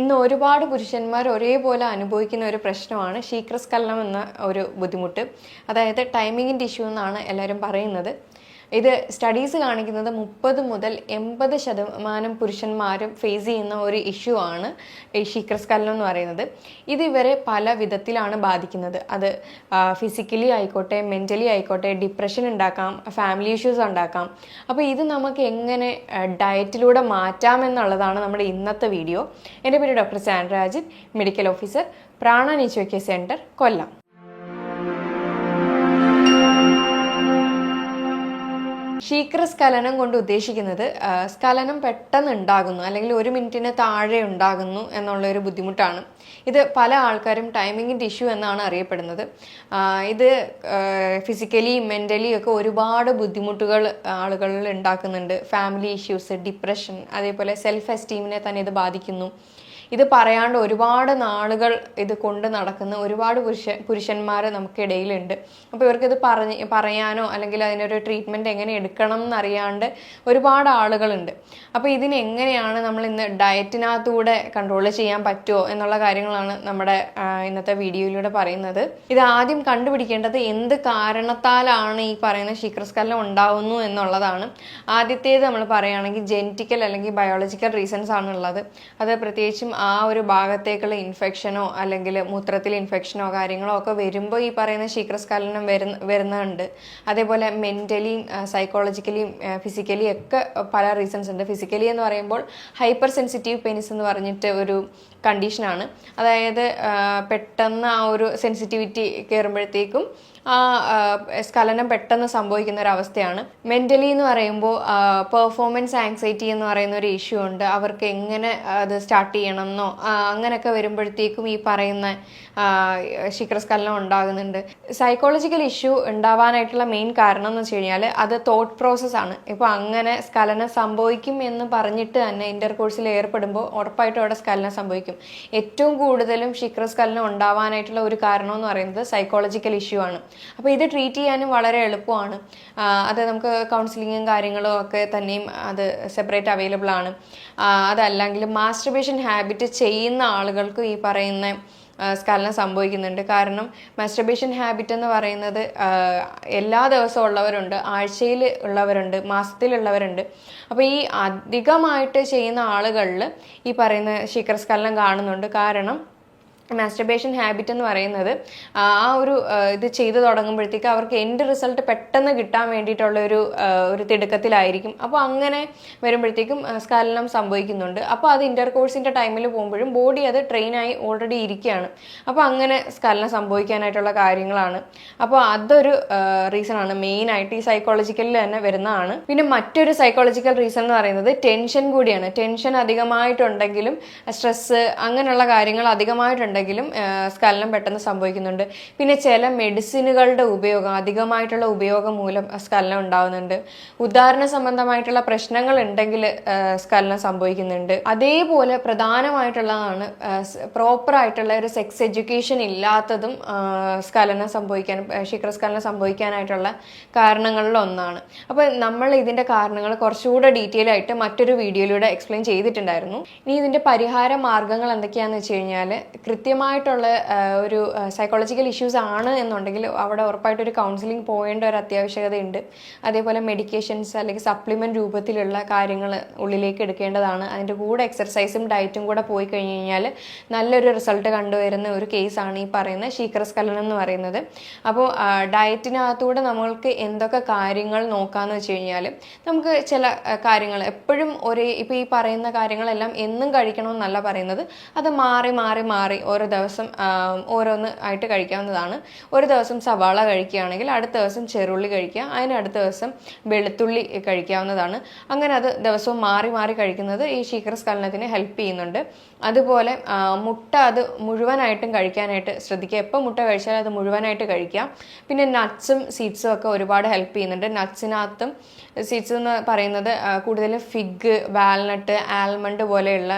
ഇന്ന് ഒരുപാട് പുരുഷന്മാർ ഒരേപോലെ അനുഭവിക്കുന്ന ഒരു പ്രശ്നമാണ് ശീഘ്രസ്ഖലനം എന്ന ഒരു ബുദ്ധിമുട്ട്. അതായത് ടൈമിങ്ങിൻ്റെ ഇഷ്യൂ എന്നാണ് എല്ലാവരും പറയുന്നത്. ഇത് സ്റ്റഡീസ് കാണിക്കുന്നത് 30 മുതൽ 80% പുരുഷന്മാരും ഫേസ് ചെയ്യുന്ന ഒരു ഇഷ്യൂ ആണ് ഈ ശീഘ്രസ്ഖലനം എന്ന് പറയുന്നത്. ഇത് ഇവരെ പല വിധത്തിലാണ് ബാധിക്കുന്നത്. അത് ഫിസിക്കലി ആയിക്കോട്ടെ, മെൻ്റലി ആയിക്കോട്ടെ, ഡിപ്രഷൻ ഉണ്ടാക്കാം, ഫാമിലി ഇഷ്യൂസ് ഉണ്ടാക്കാം. അപ്പോൾ ഇത് നമുക്ക് എങ്ങനെ ഡയറ്റിലൂടെ മാറ്റാമെന്നുള്ളതാണ് നമ്മുടെ ഇന്നത്തെ വീഡിയോ. എൻ്റെ പേര് doctor Sandra Ajith, medical officer, Prana natural centre, Kollam. ശീഘ്രസ്ഖലനം കൊണ്ട് ഉദ്ദേശിക്കുന്നത് സ്ഖലനം പെട്ടെന്ന് ഉണ്ടാകുന്നു അല്ലെങ്കിൽ 1 മിനിറ്റിന് താഴെ ഉണ്ടാകുന്നു എന്നുള്ളൊരു ബുദ്ധിമുട്ടാണ്. ഇത് പല ആൾക്കാരും ടൈമിങ്ങിൻ്റെ ഇഷ്യൂ എന്നാണ് അറിയപ്പെടുന്നത്. ഇത് ഫിസിക്കലി മെൻ്റലി ഒക്കെ ഒരുപാട് ബുദ്ധിമുട്ടുകൾ ആളുകളിൽ ഉണ്ടാക്കുന്നുണ്ട്. ഫാമിലി ഇഷ്യൂസ്, ഡിപ്രഷൻ, അതേപോലെ സെൽഫ് എസ്റ്റീമിനെ തന്നെ ഇത് ബാധിക്കുന്നു. ഇത് പറയാണ്ട് ഒരുപാട് നാളുകൾ ഇത് കൊണ്ട് നടക്കുന്ന ഒരുപാട് പുരുഷന്മാർ നമുക്കിടയിലുണ്ട്. അപ്പോൾ ഇവർക്കിത് പറയാനോ അല്ലെങ്കിൽ അതിനൊരു ട്രീറ്റ്മെൻറ്റ് എങ്ങനെ എടുക്കണം എന്നറിയാണ്ട് ഒരുപാട് ആളുകളുണ്ട്. അപ്പോൾ ഇതിനെങ്ങനെയാണ് നമ്മൾ ഇന്ന് ഡയറ്റിനകത്തൂടെ കൺട്രോൾ ചെയ്യാൻ പറ്റുമോ എന്നുള്ള കാര്യങ്ങളാണ് നമ്മുടെ ഇന്നത്തെ വീഡിയോയിലൂടെ പറയുന്നത്. ഇത് ആദ്യം കണ്ടുപിടിക്കേണ്ടത് എന്ത് കാരണത്താലാണ് ഈ പറയുന്ന ശീഘ്രസ്ഖലനം ഉണ്ടാവുന്നു എന്നുള്ളതാണ്. ആദ്യത്തേത് നമ്മൾ പറയുകയാണെങ്കിൽ ജെനറ്റിക്കൽ അല്ലെങ്കിൽ ബയോളജിക്കൽ റീസൺസ് ആണുള്ളത്. അത് പ്രത്യേകിച്ചും ആ ഒരു ഭാഗത്തേക്കുള്ള ഇൻഫെക്ഷനോ അല്ലെങ്കിൽ മൂത്രത്തിൽ ഇൻഫെക്ഷനോ കാര്യങ്ങളോ ഒക്കെ വരുമ്പോൾ ഈ പറയുന്ന ശീഘ്രസ്ഖലനം വരുന്നുണ്ട്. അതേപോലെ മെൻ്റലിയും സൈക്കോളജിക്കലിയും ഫിസിക്കലിയും ഒക്കെ പല റീസൺസ് ഉണ്ട്. ഫിസിക്കലി എന്ന് പറയുമ്പോൾ ഹൈപ്പർ സെൻസിറ്റീവ് പെനിസ് എന്ന് പറഞ്ഞിട്ട് ഒരു കണ്ടീഷനാണ്. അതായത് പെട്ടെന്ന് ആ ഒരു സെൻസിറ്റിവിറ്റി കയറുമ്പോഴത്തേക്കും ആ സ്ഖലനം പെട്ടെന്ന് സംഭവിക്കുന്ന ഒരു അവസ്ഥയാണ്. മെൻ്റലി എന്ന് പറയുമ്പോൾ പെർഫോമൻസ് ആങ്സൈറ്റി എന്ന് പറയുന്ന ഒരു ഇഷ്യൂ ഉണ്ട്. അവർക്ക് എങ്ങനെ അത് സ്റ്റാർട്ട് ചെയ്യണമെന്നോ അങ്ങനെയൊക്കെ വരുമ്പോഴത്തേക്കും ഈ പറയുന്ന ശീഘ്രസ്ഖലനം ഉണ്ടാകുന്നുണ്ട്. സൈക്കോളജിക്കൽ ഇഷ്യൂ ഉണ്ടാവാനായിട്ടുള്ള മെയിൻ കാരണം എന്ന് വെച്ച് കഴിഞ്ഞാൽ അത് തോട്ട് പ്രോസസ്സാണ്. ഇപ്പോൾ അങ്ങനെ സ്ഖലനം സംഭവിക്കും എന്ന് പറഞ്ഞിട്ട് തന്നെ ഇൻ്റർകോഴ്സിൽ ഏർപ്പെടുമ്പോൾ ഉറപ്പായിട്ടും അവിടെ സ്ഖലനം സംഭവിക്കും. ഏറ്റവും കൂടുതലും ശീഘ്രസ്ഖലനം ഉണ്ടാവാനായിട്ടുള്ള ഒരു കാരണം എന്ന് പറയുന്നത് സൈക്കോളജിക്കൽ ഇഷ്യൂ ആണ്. അപ്പോൾ ഇത് ട്രീറ്റ് ചെയ്യാനും വളരെ എളുപ്പമാണ്. അത് നമുക്ക് കൗൺസിലിങ്ങും കാര്യങ്ങളും ഒക്കെ തന്നെയും അത് സെപ്പറേറ്റ് അവൈലബിൾ ആണ്. അതല്ലെങ്കിൽ മാസ്റ്റർബേഷൻ ഹാബിറ്റ് ചെയ്യുന്ന ആളുകൾക്ക് ഈ പറയുന്ന സ്ഖലനം സംഭവിക്കുന്നുണ്ട്. കാരണം മാസ്റ്റർബേഷൻ ഹാബിറ്റ് എന്ന് പറയുന്നത് എല്ലാ ദിവസവും ഉള്ളവരുണ്ട്, ആഴ്ചയിൽ ഉള്ളവരുണ്ട്, മാസത്തിലുള്ളവരുണ്ട്. അപ്പോൾ ഈ അധികമായിട്ട് ചെയ്യുന്ന ആളുകളിൽ ഈ പറയുന്ന ശീഘ്രസ്ഖലനം കാണുന്നുണ്ട്. കാരണം മാസ്റ്റർബേഷൻ ഹാബിറ്റ് എന്ന് പറയുന്നത് ആ ഒരു ഇത് ചെയ്തു തുടങ്ങുമ്പോഴത്തേക്ക് അവർക്ക് എൻഡ് റിസൾട്ട് പെട്ടെന്ന് കിട്ടാൻ വേണ്ടിയിട്ടുള്ള ഒരു തിടുക്കത്തിലായിരിക്കും. അപ്പോൾ അങ്ങനെ വരുമ്പോഴത്തേക്കും സ്ഖലനം സംഭവിക്കുന്നുണ്ട്. അപ്പോൾ അത് ഇൻ്റർകോഴ്സിൻ്റെ ടൈമിൽ പോകുമ്പോഴും ബോഡി അത് ട്രെയിനായി ഓൾറെഡി ഇരിക്കുകയാണ്. അപ്പോൾ അങ്ങനെ സ്ഖലനം സംഭവിക്കാനായിട്ടുള്ള കാര്യങ്ങളാണ്. അപ്പോൾ അതൊരു റീസണാണ് മെയിനായിട്ട് ഈ സൈക്കോളജിക്കലിൽ തന്നെ വരുന്നതാണ്. പിന്നെ മറ്റൊരു സൈക്കോളജിക്കൽ റീസൺ എന്ന് പറയുന്നത് ടെൻഷൻ കൂടിയാണ്. ടെൻഷൻ അധികമായിട്ടുണ്ടെങ്കിലും സ്ട്രെസ്സ് അങ്ങനെയുള്ള കാര്യങ്ങൾ അധികമായിട്ടുണ്ടെങ്കിലും സ്ഖലനം പെട്ടെന്ന് സംഭവിക്കുന്നുണ്ട്. പിന്നെ ചില മെഡിസിനുകളുടെ ഉപയോഗം, അധികമായിട്ടുള്ള ഉപയോഗം മൂലം സ്ഖലനം ഉണ്ടാവുന്നുണ്ട്. ഉദാഹരണ സംബന്ധമായിട്ടുള്ള പ്രശ്നങ്ങൾ ഉണ്ടെങ്കിൽ സ്ഖലനം സംഭവിക്കുന്നുണ്ട്. അതേപോലെ പ്രധാനമായിട്ടുള്ളതാണ് പ്രോപ്പറായിട്ടുള്ള ഒരു സെക്സ് എഡ്യൂക്കേഷൻ ഇല്ലാത്തതും ശീഘ്രസ്ഖലനം സംഭവിക്കാനായിട്ടുള്ള കാരണങ്ങളിൽ ഒന്നാണ്. അപ്പോൾ നമ്മൾ ഇതിൻ്റെ കാരണങ്ങൾ കുറച്ചുകൂടെ ഡീറ്റെയിൽ ആയിട്ട് മറ്റൊരു വീഡിയോയിലൂടെ എക്സ്പ്ലെയിൻ ചെയ്തിട്ടുണ്ടായിരുന്നു. ഇനി ഇതിൻ്റെ പരിഹാര മാർഗങ്ങൾ എന്തൊക്കെയാണെന്ന് വെച്ച് കഴിഞ്ഞാൽ കൃത്യമായിട്ടുള്ള ഒരു സൈക്കോളജിക്കൽ ഇഷ്യൂസ് ആണ് എന്നുണ്ടെങ്കിൽ അവിടെ ഉറപ്പായിട്ടൊരു കൗൺസിലിംഗ് പോകേണ്ട ഒരു അത്യാവശ്യകതയുണ്ട്. അതേപോലെ മെഡിക്കേഷൻസ് അല്ലെങ്കിൽ സപ്ലിമെൻറ്റ് രൂപത്തിലുള്ള കാര്യങ്ങൾ ഉള്ളിലേക്ക് എടുക്കേണ്ടതാണ്. അതിൻ്റെ കൂടെ എക്സർസൈസും ഡയറ്റും കൂടെ പോയി കഴിഞ്ഞ് കഴിഞ്ഞാൽ നല്ലൊരു റിസൾട്ട് കണ്ടുവരുന്ന ഒരു കേസാണ് ഈ പറയുന്ന ശീഘ്രസ്ഖലനം എന്ന് പറയുന്നത്. അപ്പോൾ ഡയറ്റിനകത്തൂടെ നമ്മൾക്ക് എന്തൊക്കെ കാര്യങ്ങൾ നോക്കാമെന്ന് വെച്ച് കഴിഞ്ഞാൽ നമുക്ക് ചില കാര്യങ്ങൾ എപ്പോഴും ഇപ്പോൾ ഈ പറയുന്ന കാര്യങ്ങളെല്ലാം എന്നും കഴിക്കണമെന്നല്ല പറയുന്നത്. അത് മാറി മാറി മാറി ഓരോ ദിവസം ഓരോന്ന് ആയിട്ട് കഴിക്കാവുന്നതാണ്. ഒരു ദിവസം സവാള കഴിക്കുകയാണെങ്കിൽ അടുത്ത ദിവസം ചെറുള്ളി കഴിക്കുക, അടുത്ത ദിവസം വെളുത്തുള്ളി കഴിക്കാവുന്നതാണ്. അങ്ങനെ അത് ദിവസവും മാറി മാറി കഴിക്കുന്നത് ഈ ശീഘ്രസ്ഖലനത്തിന് ഹെൽപ്പ് ചെയ്യുന്നുണ്ട്. അതുപോലെ മുട്ട അത് മുഴുവനായിട്ടും കഴിക്കാനായിട്ട് ശ്രദ്ധിക്കുക. എപ്പോൾ മുട്ട കഴിച്ചാലും അത് മുഴുവനായിട്ട് കഴിക്കാം. പിന്നെ നട്ട്സും സീഡ്സും ഒക്കെ ഒരുപാട് ഹെൽപ്പ് ചെയ്യുന്നുണ്ട്. നട്ട്സിനകത്തും സീഡ്സ് എന്ന് പറയുന്നത് കൂടുതലും ഫിഗ്, വാൽനട്ട്, ആൽമണ്ട് പോലെയുള്ള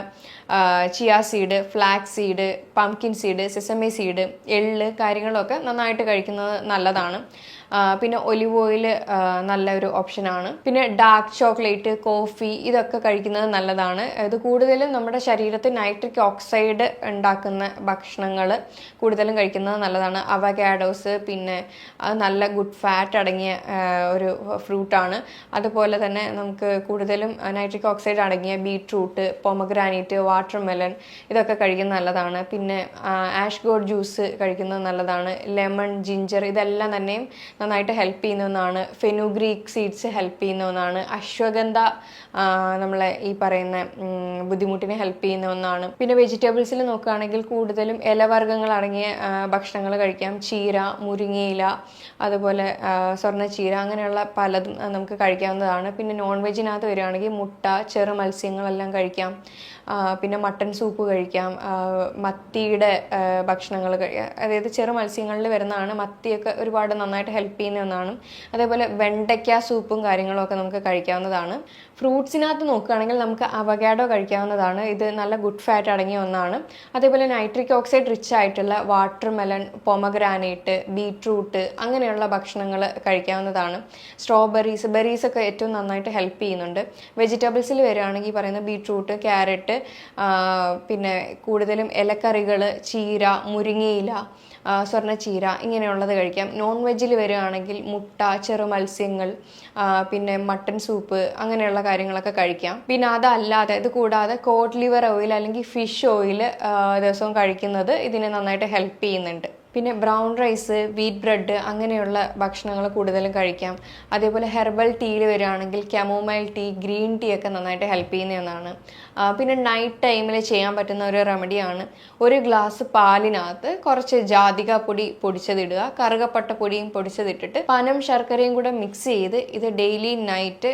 chia seed, flax seed, pumpkin seed, sesame seed, എള്ള് കാര്യങ്ങളൊക്കെ നന്നായിട്ട് കഴിക്കുന്നത് നല്ലതാണ്. പിന്നെ ഒലിവ് ഓയിൽ നല്ലൊരു ഓപ്ഷനാണ്. പിന്നെ ഡാർക്ക് ചോക്ലേറ്റ്, കോഫി ഇതൊക്കെ കഴിക്കുന്നത് നല്ലതാണ്. ഇത് കൂടുതലും നമ്മുടെ ശരീരത്തിൽ നൈട്രിക് ഓക്സൈഡ് ഉണ്ടാക്കുന്ന ഭക്ഷണങ്ങൾ കൂടുതലും കഴിക്കുന്നത് നല്ലതാണ്. അവകാഡോസ്, പിന്നെ നല്ല ഗുഡ് ഫാറ്റ് അടങ്ങിയ ഒരു ഫ്രൂട്ടാണ്. അതുപോലെ തന്നെ നമുക്ക് കൂടുതലും നൈട്രിക് ഓക്സൈഡ് അടങ്ങിയ ബീട്രൂട്ട്, പൊമഗ്രാനൈറ്റ്, വാട്ടർമെലൺ ഇതൊക്കെ കഴിക്കുന്നത് നല്ലതാണ്. പിന്നെ ആഷ് ഗോഡ് ജ്യൂസ് കഴിക്കുന്നത് നല്ലതാണ്. ലെമൺ, ജിഞ്ചർ ഇതെല്ലാം തന്നെയും നന്നായിട്ട് ഹെൽപ്പ് ചെയ്യുന്ന ഒന്നാണ്. ഫെനുഗ്രീക്ക് സീഡ്സ് ഹെൽപ്പ് ചെയ്യുന്ന ഒന്നാണ്. അശ്വഗന്ധ നമ്മളെ ഈ പറയുന്ന ബുദ്ധിമുട്ടിനെ ഹെൽപ്പ് ചെയ്യുന്ന ഒന്നാണ്. പിന്നെ വെജിറ്റബിൾസിൽ നോക്കുകയാണെങ്കിൽ കൂടുതലും ഇലവർഗ്ഗങ്ങൾ അടങ്ങിയ ഭക്ഷണങ്ങൾ കഴിക്കാം. ചീര, മുരിങ്ങയില, അതുപോലെ സ്വർണ്ണച്ചീര, അങ്ങനെയുള്ള പലതും നമുക്ക് കഴിക്കാവുന്നതാണ്. പിന്നെ നോൺ വെജിനകത്ത് വരികയാണെങ്കിൽ മുട്ട, ചെറു മത്സ്യങ്ങളെല്ലാം കഴിക്കാം. പിന്നെ മട്ടൺ സൂപ്പ് കഴിക്കാം. മത്തിയുടെ ഭക്ഷണങ്ങൾ കഴിക്കാം. അതായത് ചെറു മത്സ്യങ്ങളിൽ വരുന്നതാണ്. മത്തിയൊക്കെ ഒരുപാട് നന്നായിട്ട് ഹെൽപ്പ് ചെയ്യുന്ന ഒന്നാണ്. അതേപോലെ വെണ്ടയ്ക്ക സൂപ്പും കാര്യങ്ങളും ഒക്കെ നമുക്ക് കഴിക്കാവുന്നതാണ്. ഫ്രൂട്ട്സിനകത്ത് നോക്കുകയാണെങ്കിൽ നമുക്ക് അവകാഡോ കഴിക്കാവുന്നതാണ്. ഇത് നല്ല ഗുഡ് ഫാറ്റ് അടങ്ങിയ ഒന്നാണ്. അതേപോലെ നൈട്രിക് ഓക്സൈഡ് റിച്ച് ആയിട്ടുള്ള വാട്ടർമെലൺ, പൊമഗ്രാനൈറ്റ്, ബീട്രൂട്ട് അങ്ങനെയുള്ള ഭക്ഷണങ്ങൾ കഴിക്കാവുന്നതാണ്. സ്ട്രോബെറീസ്, ബെറീസ് ഒക്കെ ഏറ്റവും നന്നായിട്ട് ഹെൽപ്പ് ചെയ്യുന്നുണ്ട്. വെജിറ്റബിൾസിൽ വരികയാണെങ്കിൽ പറയുന്ന ബീട്രൂട്ട്, ക്യാരറ്റ്, പിന്നെ കൂടുതലും ഇലക്കറികൾ, ചീര, മുരിങ്ങയില, സ്വർണ്ണച്ചീര ഇങ്ങനെയുള്ളത് കഴിക്കാം. നോൺ വെജിൽ വരികയാണെങ്കിൽ മുട്ട, ചെറു മത്സ്യങ്ങൾ, പിന്നെ മട്ടൺ സൂപ്പ് അങ്ങനെയുള്ള കാര്യങ്ങളൊക്കെ കഴിക്കാം. പിന്നെ അതല്ലാതെ ഇത് കൂടാതെ കോഡ് ലിവർ ഓയിൽ അല്ലെങ്കിൽ ഫിഷ് ഓയിൽ ദിവസവും കഴിക്കുന്നത് ഇതിനെ നന്നായിട്ട് ഹെൽപ്പ് ചെയ്യുന്നുണ്ട്. പിന്നെ ബ്രൗൺ റൈസ്, വീറ്റ് ബ്രെഡ് അങ്ങനെയുള്ള ഭക്ഷണങ്ങൾ കൂടുതലും കഴിക്കാം. അതേപോലെ ഹെർബൽ ടീയിൽ വരികയാണെങ്കിൽ കമോമൈൽ ടീ, ഗ്രീൻ ടീ ഒക്കെ നന്നായിട്ട് ഹെൽപ്പ് ചെയ്യുന്ന ഒന്നാണ്. പിന്നെ നൈറ്റ് ടൈമിൽ ചെയ്യാൻ പറ്റുന്ന ഒരു റെമഡിയാണ് ഒരു ഗ്ലാസ് പാലിനകത്ത് കുറച്ച് ജാതിക പൊടി പൊടിച്ചതിടുക, കറുകപ്പട്ട പൊടിയും പൊടിച്ചതിട്ടിട്ട് പനം ശർക്കരയും കൂടെ മിക്സ് ചെയ്ത് ഇത് ഡെയിലി നൈറ്റ്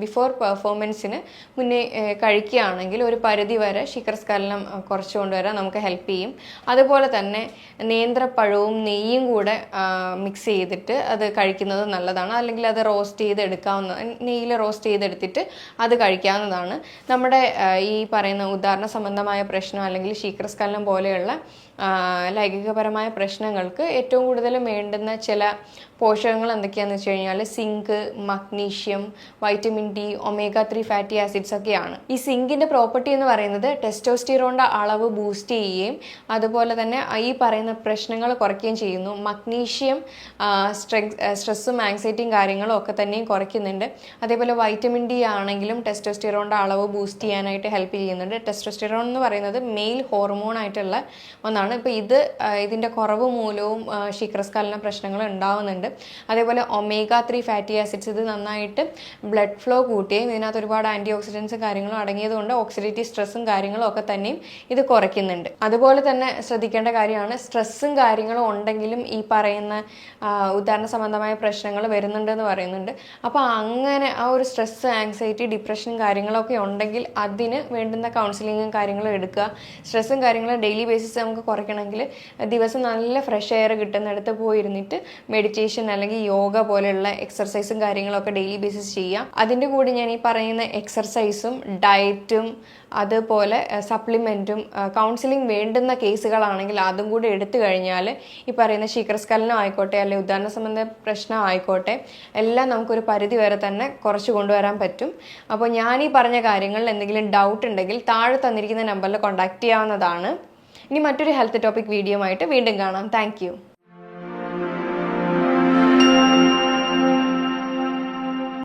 ബിഫോർ പെർഫോമൻസിന് മുന്നേ കഴിക്കുകയാണെങ്കിൽ ഒരു പരിധി വരെ ശീഘ്രസ്ഖലനം കുറച്ച് കൊണ്ടുവരാൻ നമുക്ക് ഹെൽപ്പ് ചെയ്യും. അതുപോലെ തന്നെ നേന്ത്രപ്പഴവും നെയ്യും കൂടെ മിക്സ് ചെയ്തിട്ട് അത് കഴിക്കുന്നത് നല്ലതാണ്. അല്ലെങ്കിൽ അത് റോസ്റ്റ് ചെയ്തെടുക്കാവുന്ന, നെയ്യിൽ റോസ്റ്റ് ചെയ്തെടുത്തിട്ട് അത് കഴിക്കാവുന്നതാണ്. നമ്മുടെ ഈ പറയുന്ന ഉദാഹരണ സംബന്ധമായ പ്രശ്നം അല്ലെങ്കിൽ ശീഘ്രസ്ഖലനം പോലെയുള്ള ലൈംഗികപരമായ പ്രശ്നങ്ങൾക്ക് ഏറ്റവും കൂടുതൽ വേണ്ടുന്ന ചില പോഷകങ്ങൾ എന്തൊക്കെയാണെന്ന് വെച്ച് കഴിഞ്ഞാൽ zinc, magnesium, vitamin D, omega 3 fatty acids ഒക്കെയാണ്. ഈ സിങ്കിൻ്റെ പ്രോപ്പർട്ടി എന്ന് പറയുന്നത് ടെസ്റ്റോസ്റ്റിറോണിൻ്റെ അളവ് ബൂസ്റ്റ് ചെയ്യുകയും അതുപോലെ തന്നെ ഈ പറയുന്ന പ്രശ്നങ്ങൾ കുറയ്ക്കുകയും ചെയ്യുന്നു. മഗ്നീഷ്യം സ്ട്രെസ്സും ആങ്സൈറ്റിയും കാര്യങ്ങളും ഒക്കെ തന്നെയും കുറയ്ക്കുന്നുണ്ട്. അതേപോലെ വൈറ്റമിൻ ഡി ആണെങ്കിലും ടെസ്റ്റോസ്റ്റിറോണിൻ്റെ അളവ് ബൂസ്റ്റ് ചെയ്യാനായിട്ട് ഹെൽപ്പ് ചെയ്യുന്നുണ്ട്. ടെസ്റ്റോസ്റ്റിറോൺ എന്ന് പറയുന്നത് മെയിൽ ഹോർമോൺ ആയിട്ടുള്ള ഒന്നാണ്. ഇപ്പോൾ ഇതിൻ്റെ കുറവ് മൂലവും ശീഘ്രസ്ഖലന പ്രശ്നങ്ങൾ ഉണ്ടാവുന്നുണ്ട്. അതേപോലെ ഒമേഗ 3 ഫാറ്റി ആസിഡ്സ് ഇത് നന്നായിട്ട് ബ്ലഡ് ഫ്ലോ കൂട്ടുകയും ഇതിനകത്ത് ഒരുപാട് ആൻറ്റി ഓക്സിഡൻസും കാര്യങ്ങളും അടങ്ങിയതുകൊണ്ട് ഓക്സിഡേറ്റീവ് സ്ട്രെസ്സും കാര്യങ്ങളും ഒക്കെ തന്നെയും ഇത് കുറയ്ക്കുന്നുണ്ട്. അതുപോലെ തന്നെ ശ്രദ്ധിക്കേണ്ട കാര്യമാണ് സ്ട്രെസ്സും കാര്യങ്ങളും ഉണ്ടെങ്കിലും ഈ പറയുന്ന ഉദാഹരണ സംബന്ധമായ പ്രശ്നങ്ങൾ വരുന്നുണ്ടെന്ന് പറയുന്നുണ്ട്. അപ്പോൾ അങ്ങനെ ആ ഒരു സ്ട്രെസ്സ്, ആങ്സൈറ്റി, ഡിപ്രഷൻ കാര്യങ്ങളൊക്കെ ഉണ്ടെങ്കിൽ അതിന് വേണ്ടുന്ന കൗൺസിലിങ്ങും കാര്യങ്ങളും എടുക്കുക. സ്ട്രെസ്സും കാര്യങ്ങളും ഡെയിലി ബേസിസ് നമുക്ക് കുറയ്ക്കണമെങ്കിൽ ദിവസം നല്ല ഫ്രഷ് എയർ കിട്ടുന്നിടത്ത് പോയിരുന്നിട്ട് മെഡിറ്റേഷൻ അല്ലെങ്കിൽ യോഗ പോലെയുള്ള എക്സർസൈസും കാര്യങ്ങളൊക്കെ ഡെയിലി ബേസിസ് ചെയ്യാം. അതിൻ്റെ കൂടെ ഞാൻ ഈ പറയുന്ന എക്സർസൈസും ഡയറ്റും അതുപോലെ സപ്ലിമെൻറ്റും കൗൺസിലിംഗ് വേണ്ടുന്ന കേസുകളാണെങ്കിൽ അതും കൂടി എടുത്തു കഴിഞ്ഞാൽ ഈ പറയുന്ന ശീഘ്രസ്ഖലനം ആയിക്കോട്ടെ അല്ലെങ്കിൽ ഉദാഹരണ സംബന്ധ പ്രശ്നം ആയിക്കോട്ടെ എല്ലാം നമുക്കൊരു പരിധി വരെ തന്നെ കുറച്ച് കൊണ്ടുവരാൻ പറ്റും. അപ്പോൾ ഞാൻ ഈ പറഞ്ഞ കാര്യങ്ങളിൽ എന്തെങ്കിലും ഡൗട്ട് ഉണ്ടെങ്കിൽ താഴെ തന്നിരിക്കുന്ന നമ്പറിൽ കോൺടാക്ട് ചെയ്യാവുന്നതാണ്. ഇനി മറ്റൊരു ഹെൽത്ത് ടോപ്പിക് വീഡിയോ ആയിട്ട് വീണ്ടും കാണാം. താങ്ക്